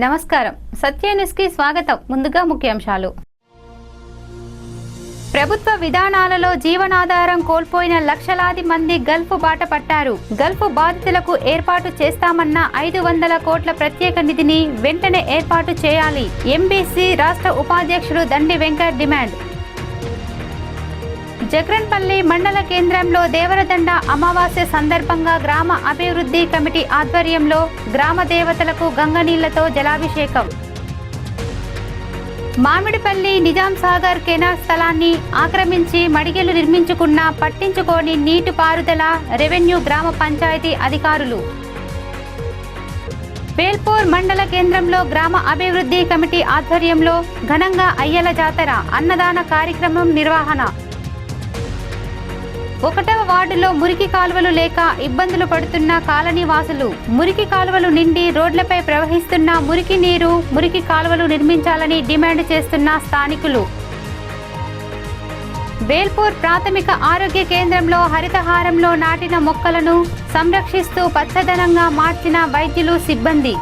నమస్కారం. సత్య న్యూస్ కి స్వాగతం. ముందుగా ముఖ్యాంశాలు. ప్రభుత్వ విధానాలలో జీవనాధారం కోల్పోయిన లక్షలాది మంది గల్ఫ్ బాట పట్టారు. గల్ఫ్ బాధితులకు ఏర్పాటు చేస్తామన్న 500 కోట్ల ప్రత్యేక నిధిని వెంటనే ఏర్పాటు చేయాలి. ఎంబీసీ రాష్ట్ర ఉపాధ్యక్షుడు దండి వెంకట్ డిమాండ్. జగ్రన్పల్లి మండల కేంద్రంలో దేవరదండ అమావాస్య సందర్భంగా గ్రామ అభివృద్ధి కమిటీ ఆధ్వర్యంలో గ్రామ దేవతలకు గంగనీళ్లతో జలాభిషేకం. మామిడిపల్లి నిజాం సాగర్ కెనాల్ స్థలాన్ని ఆక్రమించి మడిగెలు నిర్మించుకున్న పట్టించుకోని నీటిపారుదల రెవెన్యూ గ్రామ పంచాయతీ అధికారులు. వేల్పూర్ మండల కేంద్రంలో గ్రామ అభివృద్ధి కమిటీ ఆధ్వర్యంలో ఘనంగా అయ్యల జాతర అన్నదాన కార్యక్రమం నిర్వహణ. 1వ వార్డులో మురికి కాలువలు లేక ఇబ్బందులు పడుతున్న కాలనీ వాసులు. మురికి కాలువలు నిండి రోడ్లపై ప్రవహిస్తున్న మురికి కాలువలు నిర్మించాలని డిమాండ్ చేస్తున్న స్థానికులు. వేల్పూర్ ప్రాథమిక ఆరోగ్య కేంద్రంలో హరితహారంలో నాటిన మొక్కలను సంరక్షిస్తూ పచ్చదనంగా మార్చిన వైద్యులు, సిబ్బంది.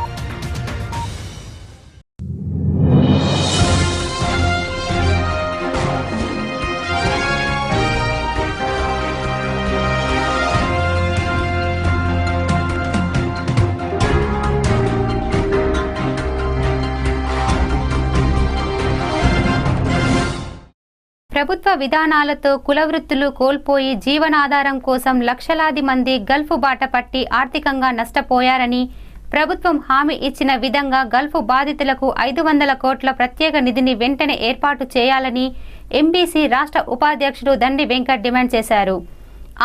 ప్రభుత్వ విధానాలతో కులవృత్తులు కోల్పోయి జీవనాధారం కోసం లక్షలాది మంది గల్ఫ్ బాట పట్టి ఆర్థికంగా నష్టపోయారని, ప్రభుత్వం హామీ ఇచ్చిన విధంగా గల్ఫ్ బాధితులకు 500 కోట్ల ప్రత్యేక నిధిని వెంటనే ఏర్పాటు చేయాలని ఎంబీసీ రాష్ట్ర ఉపాధ్యక్షుడు దండి వెంకట్ డిమాండ్ చేశారు.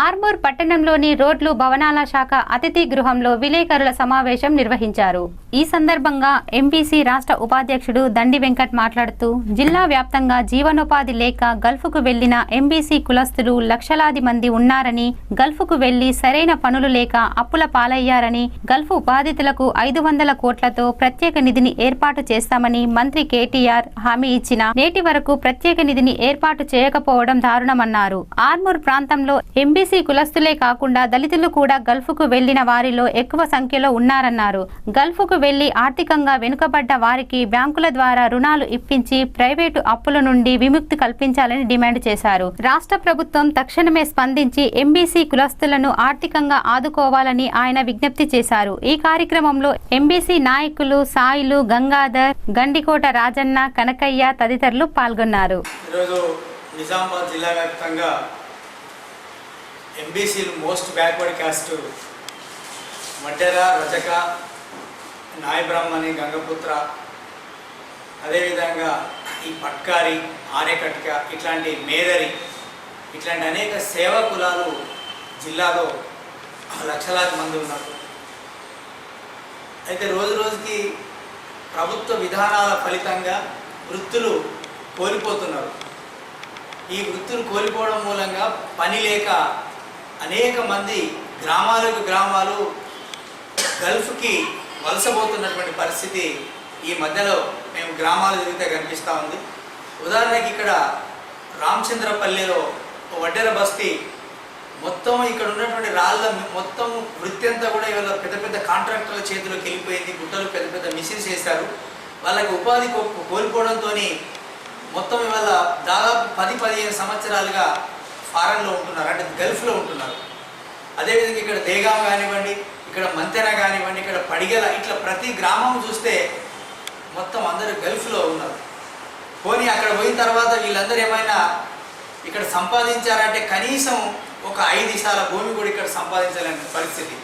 ఆర్మూర్ పట్టణంలోని రోడ్లు భవనాల శాఖ అతిథి గృహంలో విలేకరుల సమావేశం నిర్వహించారు. ఈ సందర్భంగా ఎంబీసీ రాష్ట్ర ఉపాధ్యక్షుడు దండి వెంకట్ మాట్లాడుతూ, జిల్లా వ్యాప్తంగా జీవనోపాధి లేక గల్ఫ్కు వెళ్లిన ఎంబీసీ కులస్తులు లక్షలాది మంది ఉన్నారని, గల్ఫ్కు వెళ్లి సరైన పనులు లేక అప్పుల పాలయ్యారని, గల్ఫ్ బాధితులకు 500 కోట్లతో ప్రత్యేక నిధిని ఏర్పాటు చేస్తామని మంత్రి కేటీఆర్ హామీ ఇచ్చినా నేటి వరకు ప్రత్యేక నిధిని ఏర్పాటు చేయకపోవడం దారుణమన్నారు. ఆర్మూర్ ప్రాంతంలో ఎంబీసీ కులస్తులే కాకుండా దళితులు కూడా గల్ఫ్కు వెళ్లిన వారిలో ఎక్కువ సంఖ్యలో ఉన్నారన్నారు. గల్ఫ్కు వెళ్లి ఆర్థికంగా వెనుకబడ్డ వారికి బ్యాంకుల ద్వారా రుణాలు ఇప్పించి ప్రైవేటు అప్పుల నుండి విముక్తి కల్పించాలని డిమాండ్ చేశారు. రాష్ట్ర ప్రభుత్వం తక్షణమే స్పందించి ఎంబీసీ కులస్తులను ఆర్థికంగా ఆదుకోవాలని ఆయన విజ్ఞప్తి చేశారు. ఈ కార్యక్రమంలో ఎంబీసీ నాయకులు సాయిలు, గంగాధర్, గండికోట రాజన్న, కనకయ్య తదితరులు పాల్గొన్నారు. నిజామాబాద్ జిల్లా వ్యాప్తంగా ఎంబీసీలు మోస్ట్ బ్యాక్వర్డ్ క్యాస్ట్ మడ్డెర, రజక, నాయ బ్రాహ్మణి, గంగపుత్ర, అదేవిధంగా ఈ పట్కారి, ఆర్యకట్క, ఇట్లాంటి మేదరి, ఇట్లాంటి అనేక సేవా కులాలు జిల్లాలో లక్షలాది మంది ఉన్నారు. అయితే రోజు రోజుకి ప్రభుత్వ విధానాల ఫలితంగా వృత్తులు కోల్పోతున్నారు. ఈ వృత్తులు కోల్పోవడం మూలంగా పని లేక అనేక మంది గ్రామాలు గల్ఫ్కి వలసపోతున్నటువంటి పరిస్థితి ఈ మధ్యలో మేము గ్రామాలు తిరిగితే కనిపిస్తూ ఉంది. ఉదాహరణకి ఇక్కడ రామచంద్రపల్లిలో వడ్డెర బస్తీ మొత్తం ఇక్కడ ఉన్నటువంటి రాళ్ళ మొత్తం వృత్తి అంతా కూడా ఇవాళ పెద్ద పెద్ద కాంట్రాక్టర్ల చేతిలోకి వెళ్ళిపోయింది. గుట్టలు పెద్ద పెద్ద మిషన్స్ వేశారు. వాళ్ళకి ఉపాధి కోల్పోవడంతో మొత్తం ఇవాళ దాదాపు 10-15 సంవత్సరాలుగా ఫారెన్లో ఉంటున్నారు, అంటే గల్ఫ్లో ఉంటున్నారు. అదేవిధంగా ఇక్కడ దేగాం కానివ్వండి, ఇక్కడ మంతెన కానివ్వండి, ఇక్కడ పడిగెల, ఇట్లా ప్రతి గ్రామం చూస్తే మొత్తం అందరూ గల్ఫ్లో ఉన్నారు. పోనీ అక్కడ పోయిన తర్వాత వీళ్ళందరూ ఏమైనా ఇక్కడ సంపాదించారంటే కనీసం ఒక 5 ఇసాల భూమి కూడా ఇక్కడ సంపాదించాలనే పరిస్థితి.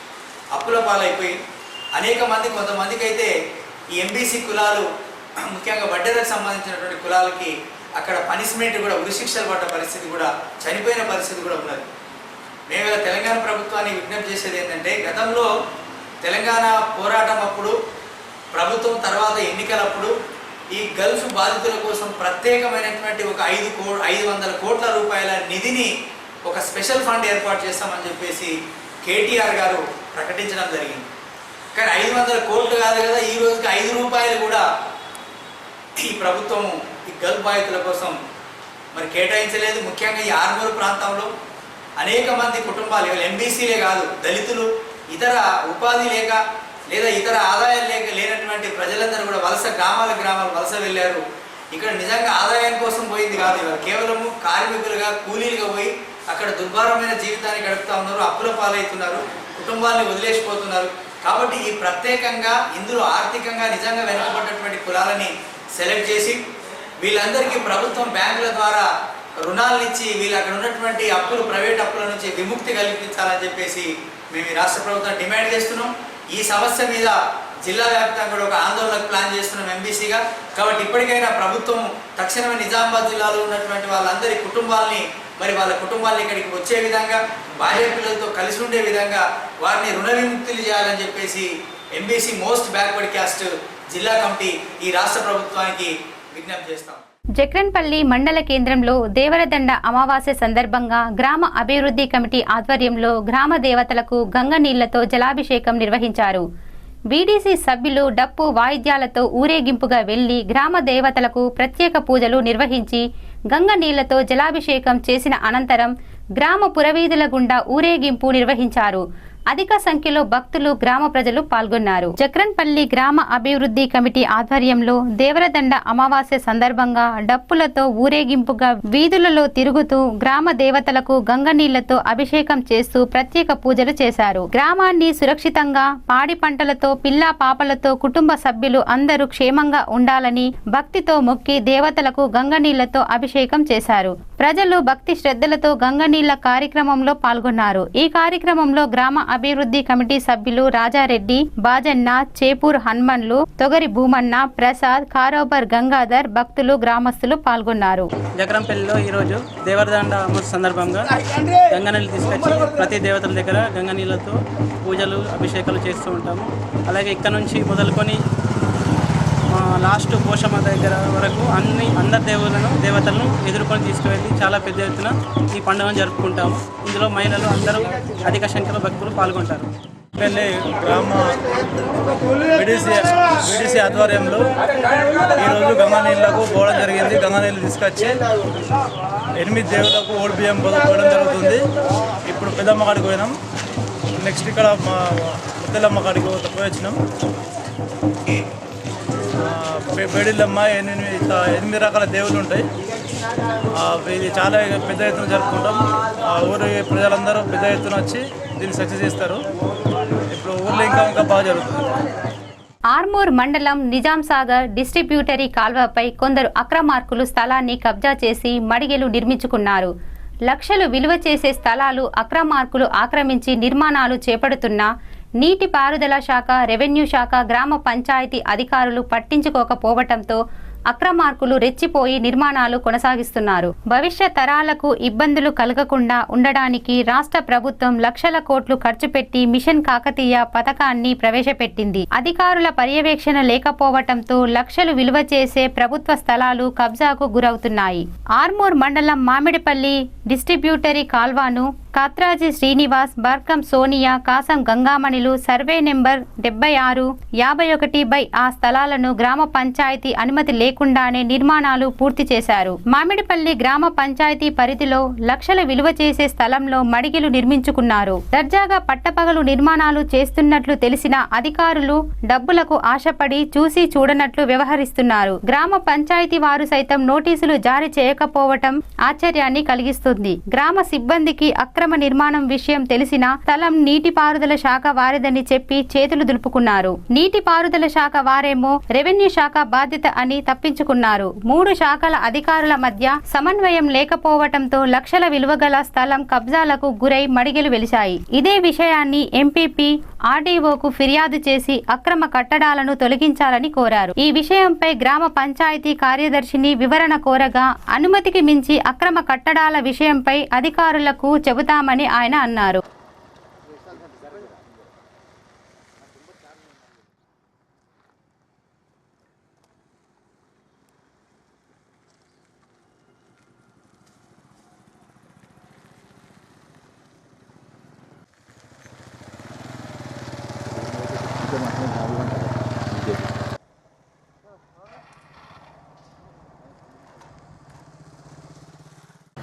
అప్పుల పాలైపోయి అనేక మంది, కొంతమందికి అయితే ఈ ఎంబీసీ కులాలు, ముఖ్యంగా వడ్డెరకు సంబంధించినటువంటి కులాలకి అక్కడ పనిష్మెంట్ కూడా, ఉరిశిక్షలు పడ్డ పరిస్థితి కూడా, చనిపోయిన పరిస్థితి కూడా ఉన్నది. మేము తెలంగాణ ప్రభుత్వాన్ని విజ్ఞప్తి చేసేది ఏంటంటే, గతంలో తెలంగాణ పోరాటం అప్పుడు, ప్రభుత్వం తర్వాత ఎన్నికలప్పుడు ఈ గల్ఫ్ బాధితుల కోసం ప్రత్యేకమైనటువంటి ఒక 500 కోట్ల రూపాయల నిధిని ఒక స్పెషల్ ఫండ్ ఏర్పాటు చేస్తామని చెప్పేసి కేటీఆర్ గారు ప్రకటించడం జరిగింది. కానీ 500 కోట్లు కాదు కదా, ఈ రోజుకి 5 రూపాయలు కూడా ఈ ప్రభుత్వం ఈ గల్ఫ్ బాధితుల కోసం మరి కేటాయించలేదు. ముఖ్యంగా ఈ ఆర్మూరు ప్రాంతంలో అనేక మంది కుటుంబాలు, ఎంబీసీలే కాదు, దళితులు, ఇతర ఉపాధి లేక లేదా ఇతర ఆదాయాలు లేనటువంటి ప్రజలందరూ కూడా గ్రామాలు వలస వెళ్ళారు. ఇక్కడ నిజంగా ఆదాయం కోసం పోయింది కాదు, ఇవాళ కేవలము కార్మికులుగా కూలీలుగా పోయి అక్కడ దుర్భరమైన జీవితాన్ని గడుపుతూ ఉన్నారు, అప్పుల పాలవుతున్నారు, కుటుంబాన్ని వదిలేసిపోతున్నారు. కాబట్టి ఈ ప్రత్యేకంగా ఇందులో ఆర్థికంగా నిజంగా వెనుకబడ్డటువంటి కులాలని సెలెక్ట్ చేసి వీళ్ళందరికీ ప్రభుత్వం బ్యాంకుల ద్వారా రుణాలను ఇచ్చి వీళ్ళు అక్కడ ఉన్నటువంటి ప్రైవేట్ అప్పుల నుంచి విముక్తి కల్పించాలని చెప్పేసి మేము ఈ రాష్ట్ర ప్రభుత్వం డిమాండ్ చేస్తున్నాం. ఈ సమస్య మీద జిల్లా వ్యాప్తంగా కూడా ఒక ఆందోళనకు ప్లాన్ చేస్తున్నాం ఎంబీసీగా. కాబట్టి ఇప్పటికైనా ప్రభుత్వం తక్షణమే నిజామాబాద్ జిల్లాలో ఉన్నటువంటి వాళ్ళందరి కుటుంబాలని వాళ్ళ కుటుంబాలను ఇక్కడికి వచ్చే విధంగా, భార్య పిల్లలతో కలిసి ఉండే విధంగా వారిని రుణ విముక్తులు చేయాలని చెప్పేసి ఎంబీసీ మోస్ట్ బ్యాక్వర్డ్ క్యాస్ట్ జిల్లా కమిటీ ఈ రాష్ట్ర ప్రభుత్వానికి విజ్ఞప్తి చేస్తాం. జక్రన్పల్లి మండల కేంద్రంలో దేవరదండ అమావాస్య సందర్భంగా గ్రామ అభివృద్ధి కమిటీ ఆధ్వర్యంలో గ్రామ దేవతలకు గంగ నీళ్లతో జలాభిషేకం నిర్వహించారు. వీడీసీ సభ్యులు డప్పు వాయిద్యాలతో ఊరేగింపుగా వెళ్లి గ్రామ దేవతలకు ప్రత్యేక పూజలు నిర్వహించి గంగ నీళ్లతో జలాభిషేకం చేసిన అనంతరం గ్రామ పురవీధుల గుండా ఊరేగింపు నిర్వహించారు. అధిక సంఖ్యలో భక్తులు, గ్రామ ప్రజలు పాల్గొన్నారు. జక్రన్పల్లి గ్రామ అభివృద్ధి కమిటీ ఆధ్వర్యంలో దేవరదండ అమావాస్య సందర్భంగా డప్పులతో ఊరేగింపుగా వీధులలో తిరుగుతూ గ్రామ దేవతలకు గంగ నీళ్లతో అభిషేకం చేస్తూ ప్రత్యేక పూజలు చేశారు. గ్రామాన్ని సురక్షితంగా పాడి పంటలతో, పిల్లా పాపలతో కుటుంబ సభ్యులు అందరూ క్షేమంగా ఉండాలని భక్తితో మొక్కి దేవతలకు గంగ నీళ్లతో అభిషేకం చేశారు. ప్రజలు భక్తి శ్రద్ధలతో గంగ నీళ్ల కార్యక్రమంలో పాల్గొన్నారు. ఈ కార్యక్రమంలో గ్రామ అభివృద్ధి కమిటీ సభ్యులు రాజారెడ్డి, బాజన్న, చేపూర్ హనుమన్లు, తొగరి భూమన్న, ప్రసాద్, కారోబర్ గంగాధర్, భక్తులు, గ్రామస్తులు పాల్గొన్నారు. జక్రంపల్లిలో ఈరోజు దేవరదండ అమావాస్య సందర్భంగా గంగ నీళ్ళు తీసుకొచ్చి ప్రతి దేవతల దగ్గర గంగ నీళ్ళతో పూజలు, అభిషేకాలు చేస్తూ ఉంటాము. అలాగే ఇక్కడ నుంచి మొదలుకొని లాస్ట్ పోషమ్మ దగ్గర వరకు అందరి దేవతలను ఎదుర్కొని తీసుకువెళ్ళి చాలా పెద్ద ఎత్తున ఈ పండుగను జరుపుకుంటాము. ఇందులో మహిళలు అందరూ అధిక సంఖ్యలో భక్తులు పాల్గొంటారు. గ్రామ విడిసి ఆధ్వర్యంలో ఈరోజు గంగా నీళ్లకు పోవడం జరిగింది. గంగా నీళ్ళు తీసుకొచ్చి 8 దేవులకు ఓడి బియ్యం పోవడం జరుగుతుంది. ఇప్పుడు పెద్దమ్మ కాడికి పోయినాం. నెక్స్ట్ ఇక్కడ మా ముద్దలమ్మ కాడికి పోయి వచ్చినాం. బేడిల్లమ్మ 8 రకాల దేవుళ్ళు ఉంటాయి. ఇది చాలా పెద్ద ఎత్తున జరుపుకుంటాం. ఊరి ప్రజలందరూ పెద్ద ఎత్తున వచ్చి దీన్ని సక్సెస్ చేస్తారు. ఇప్పుడు ఊర్లో ఇంకా బాగా జరుగుతుంది. ఆర్మూర్ మండలం నిజాం సాగర్ డిస్ట్రిబ్యూటరీ కాల్వపై కొందరు అక్రమార్కులు స్థలాన్ని కబ్జా చేసి మడిగెలు నిర్మించుకున్నారు. లక్షలు విలువ చేసే స్థలాలు అక్రమార్కులు ఆక్రమించి నిర్మాణాలు చేపడుతున్నా నీటిపారుదల శాఖ, రెవెన్యూ శాఖ, గ్రామ పంచాయతీ అధికారులు పట్టించుకోకపోవటంతో అక్రమార్కులు రెచ్చిపోయి నిర్మాణాలు కొనసాగిస్తున్నారు. భవిష్యత్ తరాలకు ఇబ్బందులు కలగకుండా ఉండడానికి రాష్ట్ర ప్రభుత్వం లక్షల కోట్లు ఖర్చు పెట్టి మిషన్ కాకతీయ పథకాన్ని ప్రవేశపెట్టింది. అధికారుల పర్యవేక్షణ లేకపోవటంతో లక్షలు విలువ చేసే ప్రభుత్వ స్థలాలు కబ్జాకు గురవుతున్నాయి. ఆర్మూర్ మండలం మామిడిపల్లి డిస్ట్రిబ్యూటరీ కాల్వాను కాత్రాజీ శ్రీనివాస్, బర్కం సోనియా, కాసం గంగామణిలు సర్వే నెంబర్ 76, 51 ఆ స్థలాలను గ్రామ పంచాయతీ అనుమతి లేకుండానే నిర్మాణాలు పూర్తి చేశారు. మామిడిపల్లి గ్రామ పంచాయతీ పరిధిలో లక్షల విలువ చేసే స్థలంలో మడిగెలు నిర్మించుకున్నారు. దర్జాగా పట్టపగలు నిర్మాణాలు చేస్తున్నట్లు తెలిసిన అధికారులు డబ్బులకు ఆశపడి చూసి చూడనట్లు వ్యవహరిస్తున్నారు. గ్రామ పంచాయతీ వారు సైతం నోటీసులు జారీ చేయకపోవటం ఆశ్చర్యాన్ని కలిగిస్తుంది. గ్రామ సిబ్బందికి అక్రమ నిర్మాణం విషయం తెలిసినా స్థలం నీటిపారుదల శాఖ వారిదని చెప్పి చేతులు దులుపుకున్నారు. నీటిపారుదల శాఖ వారేమో రెవెన్యూ శాఖ బాధ్యత అని తప్పించుకున్నారు. 3 శాఖల అధికారుల మధ్య సమన్వయం లేకపోవటంతో లక్షల విలువగల స్థలం కబ్జాలకు గురై మడిగెలు వెలిశాయి. ఇదే విషయాన్ని ఎంపీపీ ఆర్డీఓకు ఫిర్యాదు చేసి అక్రమ కట్టడాలను తొలగించాలని కోరారు. ఈ విషయంపై గ్రామ పంచాయతీ కార్యదర్శిని వివరణ కోరగా అనుమతికి మించి అక్రమ కట్టడాల విషయంపై అధికారులకు చెబుతామని ఆయన అన్నారు.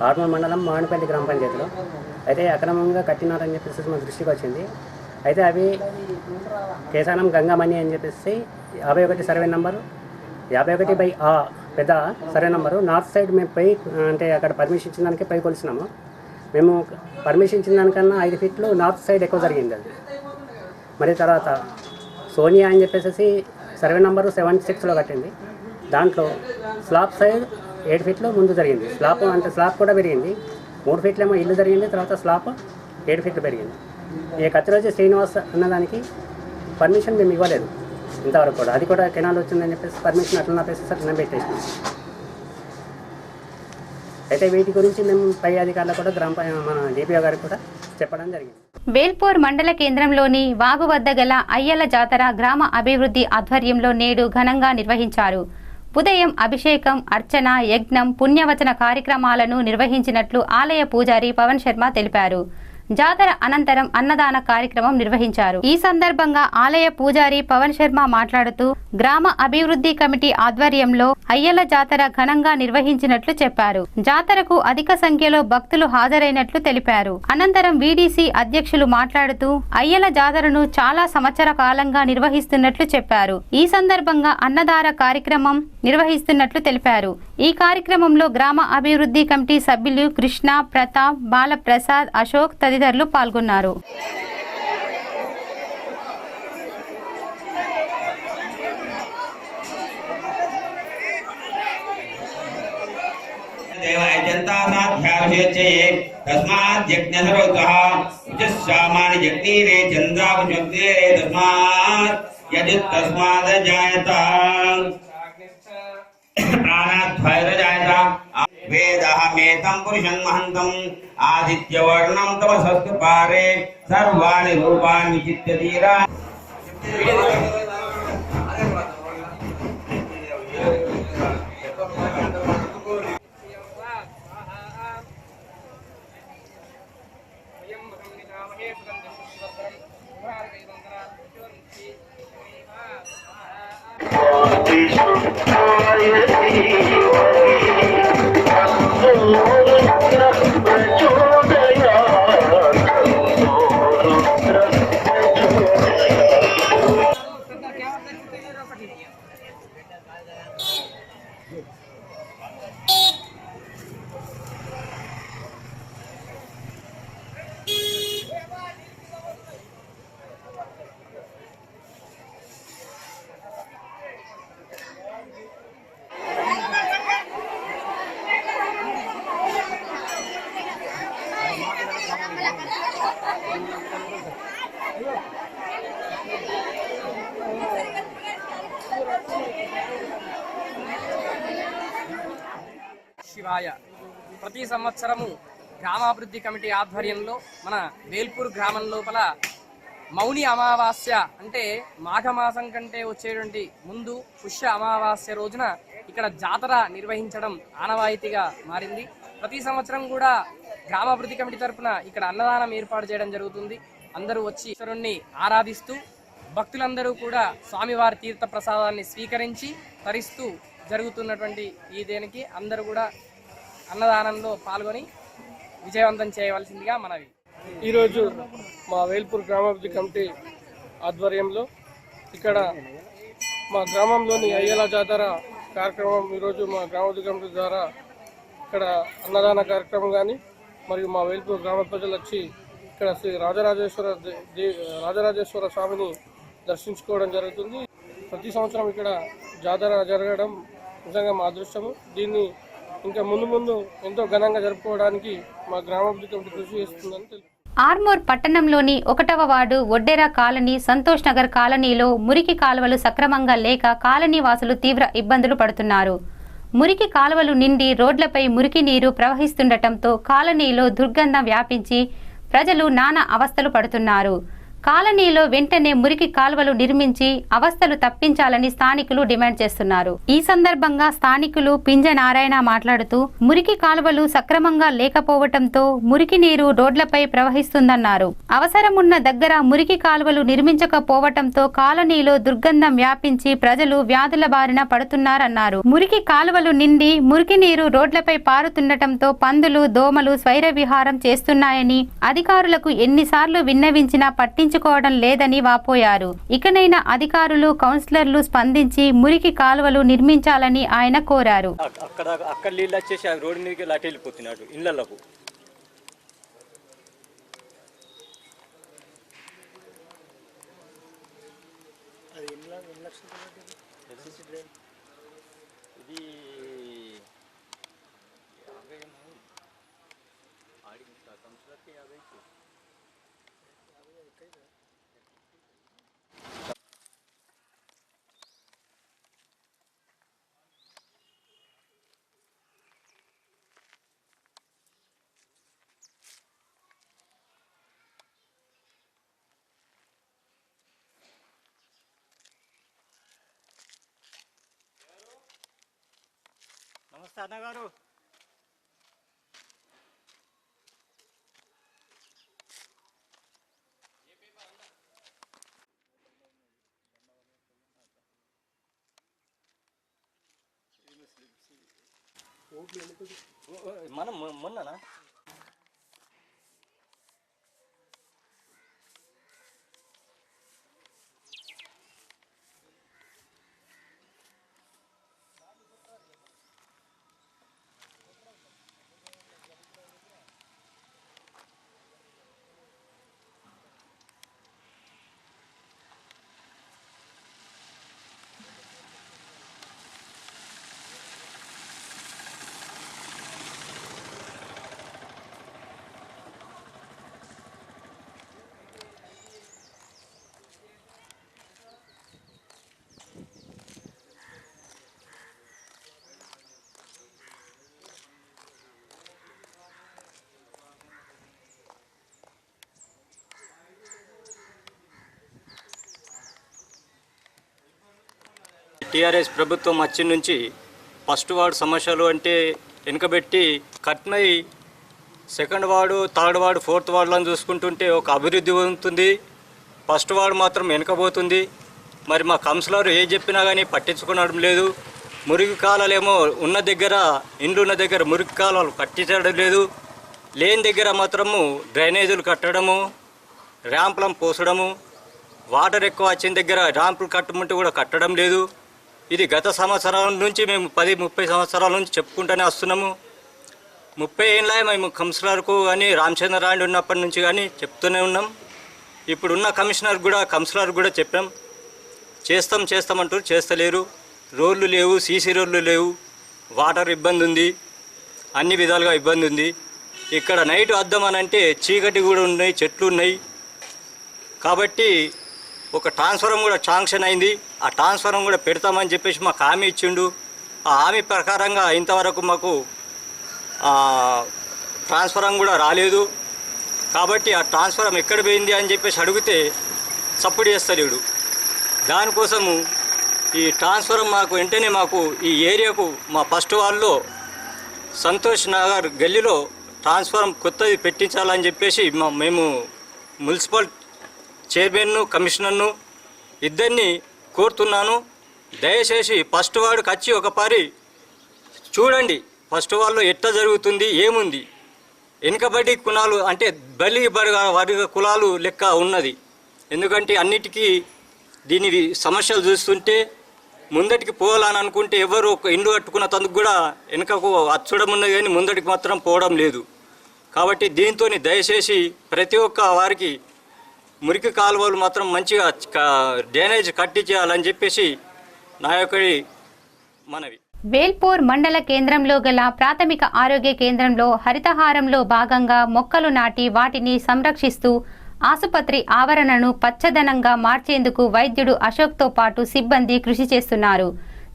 ఆర్మూర్ మండలం మామిడిపల్లి గ్రామ పంచాయతీలో అయితే అక్రమంగా కట్టినారని చెప్పేసి మా దృష్టికి వచ్చింది. అయితే అవి కేశానం గంగామణి అని చెప్పేసి 51 సర్వే నంబరు 51/A పెద్ద సర్వే నంబరు నార్త్ సైడ్ మేము పై అంటే అక్కడ పర్మిషన్ ఇచ్చిన దానికి పై కొలిసినాము. మేము పర్మిషన్ ఇచ్చిన దానికన్నా 5 ఫీట్లు నార్త్ సైడ్ ఎక్కువ జరిగింది అది. మరి తర్వాత సోనియా అని చెప్పేసి సర్వే నంబరు 76లో కట్టింది. దాంట్లో స్లాబ్ సైడ్ 7 ఫీట్లు ముందు జరిగింది. స్లాబ్ కూడా పెరిగింది. 3 ఫీట్లేమో ఇల్లు జరిగింది. తర్వాత స్లాబ్ 7 ఫీట్లు పెరిగింది. ఈ కత్తిరోజు శ్రీనివాస్ అన్నదానికి పర్మిషన్ మేము ఇవ్వలేదు ఇంతవరకు కూడా. అది కూడా కెనాల్ వచ్చిందని చెప్పేసి పర్మిషన్ అట్లా ఆపేసి అట్లా పెట్టేసినాం. అయితే వీటి గురించి మేము పై అధికారులు కూడా మన డిపిఓ గారికి కూడా చెప్పడం జరిగింది. వేల్పూర్ మండల కేంద్రంలోని వాగు వద్ద గల అయ్యల జాతర గ్రామ అభివృద్ధి ఆధ్వర్యంలో నేడు ఘనంగా నిర్వహించారు. ఉదయం అభిషేకం, అర్చన, యజ్ఞం, పుణ్యవచన కార్యక్రమాలను నిర్వహించినట్లు ఆలయ పూజారి పవన్ శర్మ తెలిపారు. జాతర అనంతరం అన్నదాన కార్యక్రమం నిర్వహించారు. ఈ సందర్భంగా ఆలయ పూజారి పవన్ శర్మ మాట్లాడుతూ గ్రామ అభివృద్ధి కమిటీ ఆధ్వర్యంలో అయ్యల జాతర ఘనంగా నిర్వహించినట్లు చెప్పారు. జాతరకు అధిక సంఖ్యలో భక్తులు హాజరైనట్లు తెలిపారు. అనంతరం వీడీసీ అధ్యక్షులు మాట్లాడుతూ అయ్యల జాతరను చాలా సంవత్సర కాలంగా నిర్వహిస్తున్నట్లు చెప్పారు. ఈ సందర్భంగా అన్నదాన కార్యక్రమం నిర్వహిస్తున్నట్లు తెలిపారు. ఈ కార్యక్రమంలో గ్రామ అభివృద్ధి కమిటీ సభ్యులు కృష్ణ, ప్రతాప్, బాలప్రసాద్, అశోక్ తదితరులు పాల్గొన్నారు. वेदहमेतं पुरुषं महन्तं आदित्यवर्णं तमसस्तु पारे सर्वाणि रूपाणि विचित्य धीरा శివాయ. ప్రతి సంవత్సరము గ్రామాభివృద్ధి కమిటీ ఆధ్వర్యంలో మన వేల్పూర్ గ్రామం లోపల మౌని అమావాస్య అంటే మాఘమాసం కంటే వచ్చేటువంటి ముందు పుష్య అమావాస్య రోజున ఇక్కడ జాతర నిర్వహించడం ఆనవాయితీగా మారింది. ప్రతి సంవత్సరం కూడా గ్రామాభివృద్ధి కమిటీ తరఫున ఇక్కడ అన్నదానం ఏర్పాటు చేయడం జరుగుతుంది. అందరూ వచ్చి ఈశ్వరుణ్ణి ఆరాధిస్తూ భక్తులందరూ కూడా స్వామివారి తీర్థ ప్రసాదాన్ని స్వీకరించి తరిస్తూ జరుగుతున్నటువంటి ఈ దేనికి అందరూ కూడా అన్నదానంలో పాల్గొని విజయవంతం చేయవలసిందిగా మనవి. ఈరోజు మా వేల్పూర్ గ్రామాభివృద్ధి కమిటీ ఆధ్వర్యంలో ఇక్కడ మా గ్రామంలోని అయ్యల జాతర కార్యక్రమం ఈరోజు మా గ్రామాభివృద్ధి కమిటీ ద్వారా ఇక్కడ అన్నదాన కార్యక్రమం కానీ మరియు మా వేల్పూర్ గ్రామ ప్రజలు వచ్చి ఇక్కడ శ్రీ రాజరాజేశ్వర స్వామిని దర్శించుకోవడం జరుగుతుంది. ప్రతి సంవత్సరం ఇక్కడ జాతర జరగడం నిజంగా మా అదృష్టము. దీన్ని ఇంకా ముందు ఎంతో ఘనంగా జరుపుకోవడానికి మా గ్రామాభివృద్ధి కమిటీ కృషి చేస్తుందని తెలుసు. ఆర్మూర్ పట్టణంలోని 1వ వార్డు ఒడ్డెర కాలనీ, సంతోష్ నగర్ కాలనీలో మురికి కాలువలు సక్రమంగా లేక కాలనీ వాసులు తీవ్ర ఇబ్బందులు పడుతున్నారు. మురికి కాలువలు నిండి రోడ్లపై మురికి నీరు ప్రవహిస్తుండటంతో కాలనీలో దుర్గంధం వ్యాపించి ప్రజలు నానా అవస్థలు పడుతున్నారు. కాలనీలో వెంటనే మురికి కాలువలు నిర్మించి అవస్థలు తప్పించాలని స్థానికులు డిమాండ్ చేస్తున్నారు. ఈ సందర్భంగా స్థానికులు పింజ నారాయణ మాట్లాడుతూ మురికి కాలువలు సక్రమంగా లేకపోవటంతో మురికి నీరు రోడ్లపై ప్రవహిస్తుందన్నారు. అవసరమున్న దగ్గర మురికి కాలువలు నిర్మించకపోవటంతో కాలనీలో దుర్గంధం వ్యాపించి ప్రజలు వ్యాధుల బారిన పడుతున్నారన్నారు. మురికి కాలువలు నిండి మురికి నీరు రోడ్లపై పారుతుండటంతో పందులు, దోమలు స్వైర విహారం చేస్తున్నాయని అధికారులకు ఎన్నిసార్లు విన్నవించినా పట్టించుకోవడం పట్టించుకోవడం లేదని వాపోయారు. ఇకనైనా అధికారులు, కౌన్సిలర్లు స్పందించి మురికి కాలువలు నిర్మించాలని ఆయన కోరారు. అక్కడ నీళ్ళు వచ్చేసి ఆ రోడ్డు మీదకి లాటి వెళ్ళిపోతున్నాడు ఇళ్లకు. ఇది నమస్తే అన్నగారు. మనం మొన్ననా టీఆర్ఎస్ ప్రభుత్వం వచ్చి నుంచి ఫస్ట్ వార్డు సమస్యలు అంటే వెనుకబెట్టి కట్నై second ward, third ward, fourth వార్డులను చూసుకుంటుంటే ఒక అభివృద్ధి ఉంటుంది. ఫస్ట్ వార్డు మాత్రం వెనుకపోతుంది. మరి మా కౌన్సిలర్ ఏ చెప్పినా కానీ పట్టించుకోవడం లేదు. మురికి కాలాలేమో ఉన్న దగ్గర, ఇండ్లు ఉన్న దగ్గర మురికి కాలాలు కట్టించడం లేదు. లేని దగ్గర మాత్రము డ్రైనేజీలు కట్టడము, ర్యాంపులను పోసడము, వాటర్ ఎక్కువ వచ్చిన దగ్గర ర్యాంపులు కట్టమంటే కూడా కట్టడం లేదు. ఇది గత సంవత్సరాల నుంచి మేము 10-30 సంవత్సరాల నుంచి చెప్పుకుంటూనే వస్తున్నాము. 30 ఏళ్ళ మేము కౌన్సిలర్కు కానీ రామచంద్రరాయుడు ఉన్నప్పటి నుంచి కానీ చెప్తూనే ఉన్నాం. ఇప్పుడున్న కౌన్సిలర్ కూడా చెప్పాం, చేస్తామంటారు, చేస్తలేరు. రోడ్లు లేవు, సీసీ రోడ్లు లేవు, వాటర్ ఇబ్బంది ఉంది, అన్ని విధాలుగా ఇబ్బంది ఉంది. ఇక్కడ నైట్ వద్దామనంటే చీకటి కూడా ఉన్నాయి, చెట్లు ఉన్నాయి. కాబట్టి ఒక ట్రాన్స్ఫారం కూడా శాంక్షన్ అయింది. ఆ ట్రాన్స్ఫారం కూడా పెడతామని చెప్పేసి మాకు హామీ ఇచ్చిండు. ఆ హామీ ప్రకారంగా ఇంతవరకు మాకు ట్రాన్స్ఫారం కూడా రాలేదు. కాబట్టి ఆ ట్రాన్స్ఫారం ఎక్కడ పోయింది అని చెప్పేసి అడిగితే సపోర్ట్ చేస్తలేడు. దానికోసము ఈ ట్రాన్స్ఫారం మాకు వెంటనే మాకు ఈ ఏరియాకు మా ఫస్ట్ వార్డులో సంతోష్ నగర్ గల్లీలో ట్రాన్స్ఫారం కొత్తది పెట్టించాలని చెప్పేసి మేము మున్సిపల్ చైర్మన్ను, కమిషనర్ను ఇద్దరిని కోరుతున్నాను. దయచేసి ఫస్ట్ వార్డుకి వచ్చి ఒకసారి చూడండి, ఫస్ట్ వార్డులో ఎట్లా జరుగుతుంది, ఏముంది. వెనుకబడి కులాలు అంటే బలి వర్గ కులాలు లెక్క ఉన్నది. ఎందుకంటే అన్నిటికీ దీని సమస్యలు చూస్తుంటే ముందటికి పోవాలని అనుకుంటే ఎవరు ఒక ఇండ్లు కట్టుకున్న తందుకు కూడా వెనుకకు అచ్చడం ఉన్నది కానీ ముందటికి మాత్రం పోవడం లేదు. కాబట్టి దీంతో దయచేసి ప్రతి ఒక్క వారికి మురికి కాలువలు మాత్రం మంచిగా డ్రైనేజ్ కట్టించాలని చెప్పేసి నా యొక్క మనవి. వేల్పూర్ మండల కేంద్రంలో గల ప్రాథమిక ఆరోగ్య కేంద్రంలో హరితహారంలో భాగంగా మొక్కలు నాటి వాటిని సంరక్షిస్తూ ఆసుపత్రి ఆవరణను పచ్చదనంగా మార్చేందుకు వైద్యుడు అశోక్తో పాటు సిబ్బంది కృషి చేస్తున్నారు.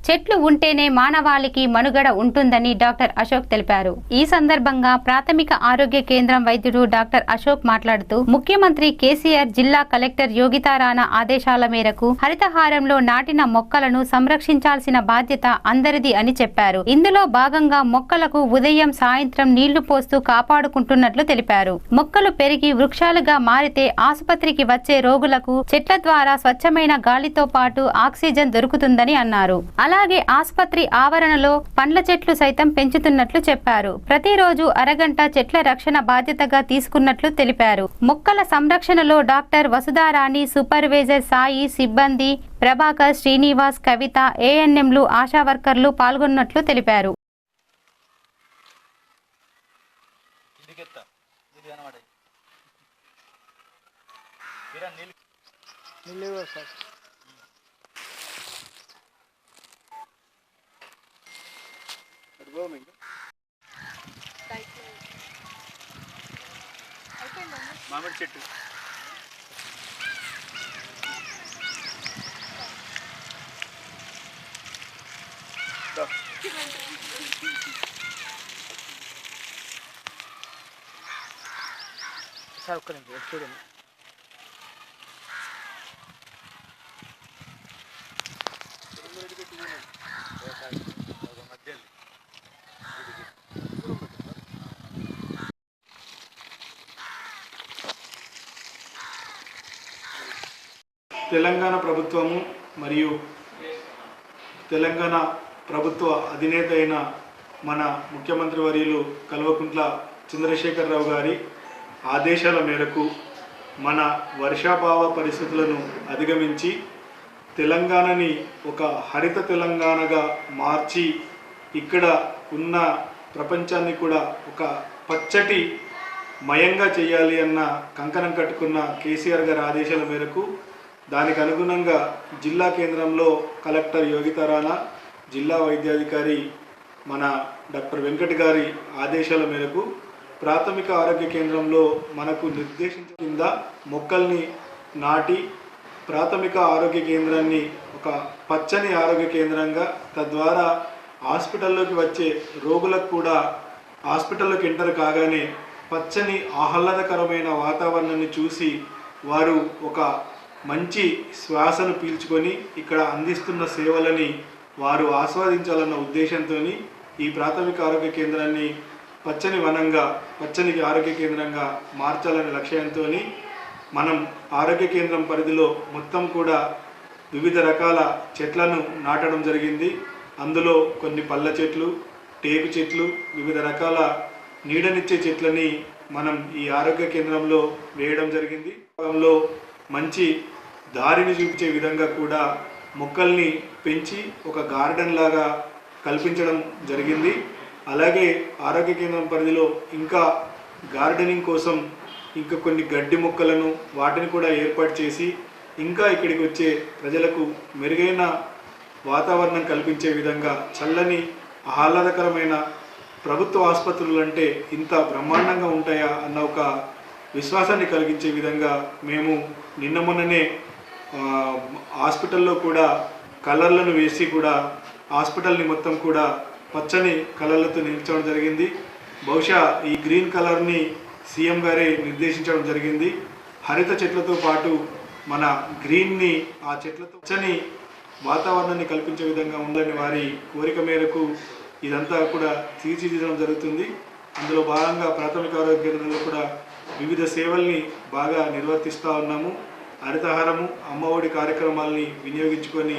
చెట్లు ఉంటేనే మానవాళికి మనుగడ ఉంటుందని డాక్టర్ అశోక్ తెలిపారు. ఈ సందర్భంగా ప్రాథమిక ఆరోగ్య కేంద్రం వైద్యుడు డాక్టర్ అశోక్ మాట్లాడుతూ ముఖ్యమంత్రి కేసీఆర్, జిల్లా కలెక్టర్ యోగితారాణా ఆదేశాల మేరకు హరితహారంలో నాటిన మొక్కలను సంరక్షించాల్సిన బాధ్యత అందరిది అని చెప్పారు. ఇందులో భాగంగా మొక్కలకు ఉదయం, సాయంత్రం నీళ్లు పోస్తూ కాపాడుకుంటున్నట్లు తెలిపారు. మొక్కలు పెరిగి వృక్షాలుగా మారితే ఆసుపత్రికి వచ్చే రోగులకు చెట్ల ద్వారా స్వచ్ఛమైన గాలితో పాటు ఆక్సిజన్ దొరుకుతుందని అన్నారు. అలాగే అలాగే ఆసుపత్రి ఆవరణలో పండ్ల చెట్లు సైతం పెంచుతున్నట్లు చెప్పారు. ప్రతిరోజు అరగంట చెట్ల రక్షణ బాధ్యతగా తీసుకున్నట్లు తెలిపారు. మొక్కల సంరక్షణలో డాక్టర్ వసుధారాణి, సూపర్వైజర్ సాయి, సిబ్బంది ప్రభాకర్, శ్రీనివాస్, కవిత, ఏఎన్ఎంలు, ఆశా వర్కర్లు పాల్గొన్నట్లు తెలిపారు. మామిడి చెట్టు సార్ ఒక్క నిమిషం చూడండి. తెలంగాణ ప్రభుత్వము మరియు తెలంగాణ ప్రభుత్వ అధినేత అయిన మన ముఖ్యమంత్రి వర్యులు కల్వకుంట్ల చంద్రశేఖరరావు గారి ఆదేశాల మేరకు మన వర్షాభావ పరిస్థితులను అధిగమించి తెలంగాణని ఒక హరిత తెలంగాణగా మార్చి ఇక్కడ ఉన్న ప్రపంచాన్ని కూడా ఒక పచ్చటి మయంగా చేయాలి అన్న కంకణం కట్టుకున్న కేసీఆర్ గారి ఆదేశాల మేరకు దానికి అనుగుణంగా జిల్లా కేంద్రంలో కలెక్టర్ యోగితా రాణా, జిల్లా వైద్యాధికారి మన డాక్టర్ వెంకట్ గారి ఆదేశాల మేరకు ప్రాథమిక ఆరోగ్య కేంద్రంలో మనకు నిర్దేశించిన కింద మొక్కల్ని నాటి ప్రాథమిక ఆరోగ్య కేంద్రాన్ని ఒక పచ్చని ఆరోగ్య కేంద్రంగా, తద్వారా హాస్పిటల్లోకి వచ్చే రోగులకు కూడా హాస్పిటల్లోకి ఎంటర్ కాగానే పచ్చని ఆహ్లాదకరమైన వాతావరణాన్ని చూసి వారు ఒక మంచి శ్వాసను పీల్చుకొని ఇక్కడ అందిస్తున్న సేవలని వారు ఆస్వాదించాలన్న ఉద్దేశంతో ఈ ప్రాథమిక ఆరోగ్య కేంద్రాన్ని పచ్చని వనంగా, పచ్చని ఆరోగ్య కేంద్రంగా మార్చాలనే లక్ష్యంతో మనం ఆరోగ్య కేంద్రం పరిధిలో మొత్తం కూడా వివిధ రకాల చెట్లను నాటడం జరిగింది. అందులో కొన్ని పళ్ళ చెట్లు, టేకు చెట్లు, వివిధ రకాల నీడనిచ్చే చెట్లని మనం ఈ ఆరోగ్య కేంద్రంలో వేయడం జరిగింది. భాగంలో మంచి దారిని చూపించే విధంగా కూడా మొక్కల్ని పెంచి ఒక గార్డెన్ లాగా కల్పించడం జరిగింది. అలాగే ఆరోగ్య కేంద్రం పరిధిలో ఇంకా గార్డెనింగ్ కోసం ఇంకా కొన్ని గడ్డి మొక్కలను వాటిని కూడా ఏర్పాటు చేసి ఇంకా ఇక్కడికి వచ్చే ప్రజలకు మెరుగైన వాతావరణం కల్పించే విధంగా చల్లని ఆహ్లాదకరమైన ప్రభుత్వ ఆసుపత్రులు అంటే ఇంత బ్రహ్మాండంగా ఉంటాయా అన్న ఒక విశ్వాసాన్ని కలిగించే విధంగా మేము నిన్న మొన్ననే హాస్పిటల్లో కూడా కలర్లను వేసి కూడా హాస్పిటల్ని మొత్తం కూడా పచ్చని కలర్లతో నింపడం జరిగింది. బహుశా ఈ గ్రీన్ కలర్ని సీఎం గారే నిర్దేశించడం జరిగింది. హరిత చెట్లతో పాటు మన గ్రీన్ని ఆ చెట్లతో పచ్చని వాతావరణాన్ని కల్పించే విధంగా ఉందని వారి కోరిక మేరకు ఇదంతా కూడా తీర్చిదిద్దడం జరుగుతుంది. అందులో భాగంగా ప్రాథమిక ఆరోగ్య కేంద్రంలో కూడా వివిధ సేవల్ని బాగా నిర్వర్తిస్తూ ఉన్నాము. హరితహారము, అమ్మఒడి కార్యక్రమాలని వినియోగించుకొని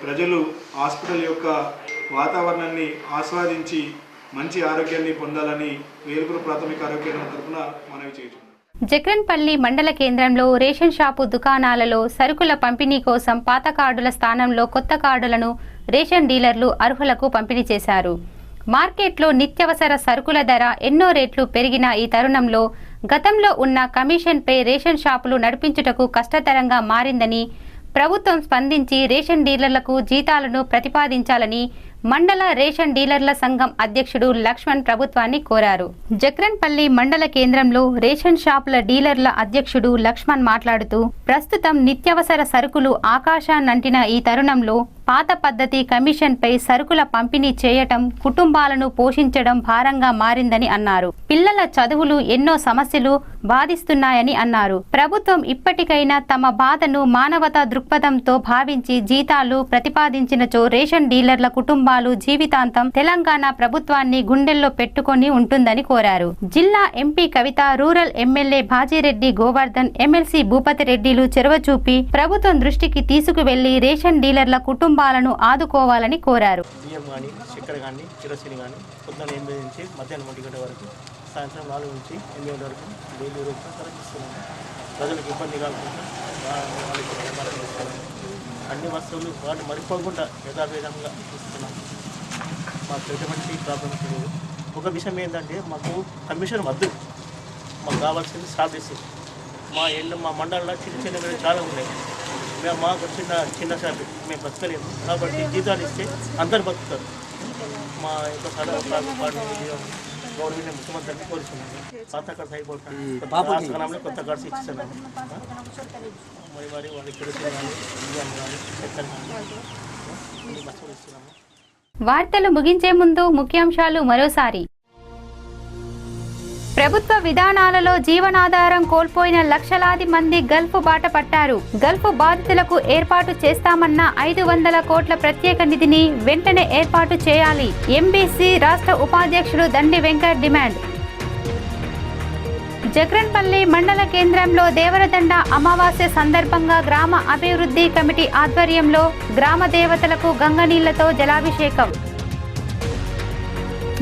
ప్రజలు హాస్పిటల్ యొక్క వాతావరణాన్ని ఆస్వాదించి మంచి ఆరోగ్యాన్ని పొందాలని వేల్పూర్ ప్రాథమిక ఆరోగ్య కేంద్రం తరఫున మనవి చేస్తున్నాం. జక్రన్పల్లి మండల కేంద్రంలో రేషన్ షాపు దుకాణాలలో సరుకుల పంపిణీ కోసం పాత కార్డుల స్థానంలో కొత్త కార్డులను రేషన్ డీలర్లు అర్హులకు పంపిణీ చేశారు. మార్కెట్లో నిత్యావసర సరుకుల ధర ఎన్నో రెట్లు పెరిగిన ఈ తరుణంలో గతంలో ఉన్న కమిషన్పై రేషన్ షాపులు నడిపించుటకు కష్టతరంగా మారిందని ప్రభుత్వం స్పందించి రేషన్ డీలర్లకు జీతాలను ప్రతిపాదించాలని మండల రేషన్ డీలర్ల సంఘం అధ్యక్షుడు లక్ష్మణ్ ప్రభుత్వాన్ని కోరారు. జక్రన్పల్లి మండల కేంద్రంలో రేషన్ షాపుల డీలర్ల అధ్యక్షుడు లక్ష్మణ్ మాట్లాడుతూ, ప్రస్తుతం నిత్యావసర సరుకులు ఆకాశాన్నంటిన ఈ తరుణంలో పాత పద్ధతి కమిషన్పై సరుకుల పంపిణీ చేయటం కుటుంబాలను పోషించడం భారంగా మారిందని అన్నారు. పిల్లల చదువులు ఎన్నో సమస్యలు బాధిస్తున్నాయని అన్నారు. ప్రభుత్వం ఇప్పటికైనా తమ బాధను మానవతా దృక్పథంతో భావించి జీతాలు ప్రతిపాదించినచో రేషన్ డీలర్ల కుటుంబాలు కుటుంబాలు జీవితాంతం తెలంగాణ ప్రభుత్వాన్ని గుండెల్లో పెట్టుకొని ఉంటుందని కోరారు. జిల్లా MP Kavitha, rural MLA Bajireddy Govardhan, MLC Bhupathi రెడ్డిలు చొరవ చూపి ప్రభుత్వం దృష్టికి తీసుకువెళ్లి రేషన్ డీలర్ల కుటుంబాలను ఆదుకోవాలని కోరారు. బియ్యం కానీ, చక్కెర కానీ, కిరోసిన్ కానీ పొద్దున్న 8 నుంచి మధ్యాహ్నం 1 గంట వరకు, సాయంత్రం 4 నుంచి 8 గంటల వరకు డైలీ రూపాయలు తరలిస్తున్నాము. ప్రజలకు ఇబ్బంది కాకుండా వాళ్ళకి ఇస్తున్నాము. అన్ని వస్తువులు వాటిని మరిపోకుండా యథావిధంగా ఇస్తున్నాము. మాకు ఎటువంటి ప్రాబ్లమ్స్ లేదు. ఒక విషయం ఏంటంటే మాకు కమిషన్ వద్దు, మాకు కావాల్సింది సాఫీసు. మా మండలంలో చిన్న చాలా ఉన్నాయి. మేము మాకు చిన్న షాపు మేము బతకలేము కాబట్టి జీతాలు ఇస్తే అందరు బతుకుతారు. మా యొక్క గవర్నమెంట్ ముఖ్యమంత్రిని కోరుతున్నాము. పాత కార్డ్స్ అయిపోతున్నాము, కొత్త కార్డ్స్ ఇస్తున్నాము. మరి వాళ్ళకి కానీ బియ్యం కానీ చక్కెర కానీ అన్ని వస్తువులు ఇస్తున్నాము. వార్తలు ముగించే ముందు ముఖ్యాంశాలు మరోసారి. ప్రభుత్వ విధానాలలో జీవనాధారం కోల్పోయిన లక్షలాది మంది గల్ఫ్ బాట పట్టారు. గల్ఫ్ బాధితులకు ఏర్పాటు చేస్తామన్న 500 కోట్ల ప్రత్యేక నిధిని వెంటనే ఏర్పాటు చేయాలి. ఎంబీసీ రాష్ట్ర ఉపాధ్యక్షుడు దండి వెంకట్ డిమాండ్. జగ్రన్పల్లి మండల కేంద్రంలో దేవరదండ అమావాస్య సందర్భంగా గ్రామ అభివృద్ధి కమిటీ ఆధ్వర్యంలో గ్రామ దేవతలకు గంగనీళ్లతో జలాభిషేకం.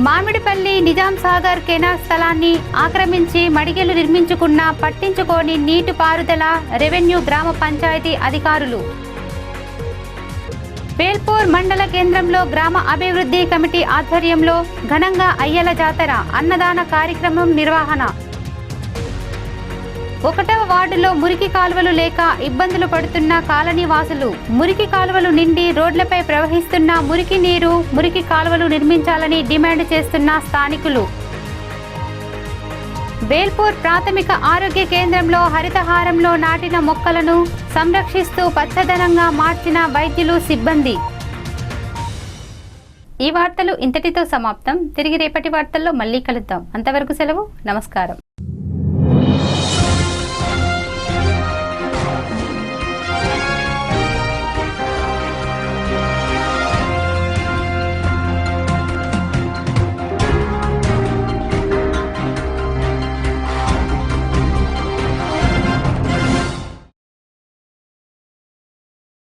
మామిడిపల్లి నిజాం సాగర్ కెనాల్ స్థలాన్ని ఆక్రమించి మడిగెలు నిర్మించుకున్న పట్టించుకోని నీటిపారుదల రెవెన్యూ గ్రామ పంచాయతీ అధికారులు. వేల్పూర్ మండల కేంద్రంలో గ్రామ అభివృద్ధి కమిటీ ఆధ్వర్యంలో ఘనంగా అయ్యల జాతర అన్నదాన కార్యక్రమం నిర్వహణ. 1వ వార్డులో మురికి కాలువలు లేక ఇబ్బందులు పడుతున్న కాలనీ వాసులు. మురికి కాలువలు నిండి రోడ్లపై ప్రవహిస్తున్న మురికి నీరు, మురికి కాలువలు నిర్మించాలని డిమాండ్ చేస్తున్న స్థానికులు. వేల్పూర్ ప్రాథమిక ఆరోగ్య కేంద్రంలో హరితహారంలో నాటిన మొక్కలను సంరక్షిస్తూ పచ్చదనంగా మార్చిన వైద్యులు, సిబ్బంది. ఈ వార్తలు ఇంతటితో సమాప్తం. తిరిగి రేపటి వార్తల్లో మళ్ళీ కలుద్దాం. అంతవరకు సెలవు. నమస్కారం.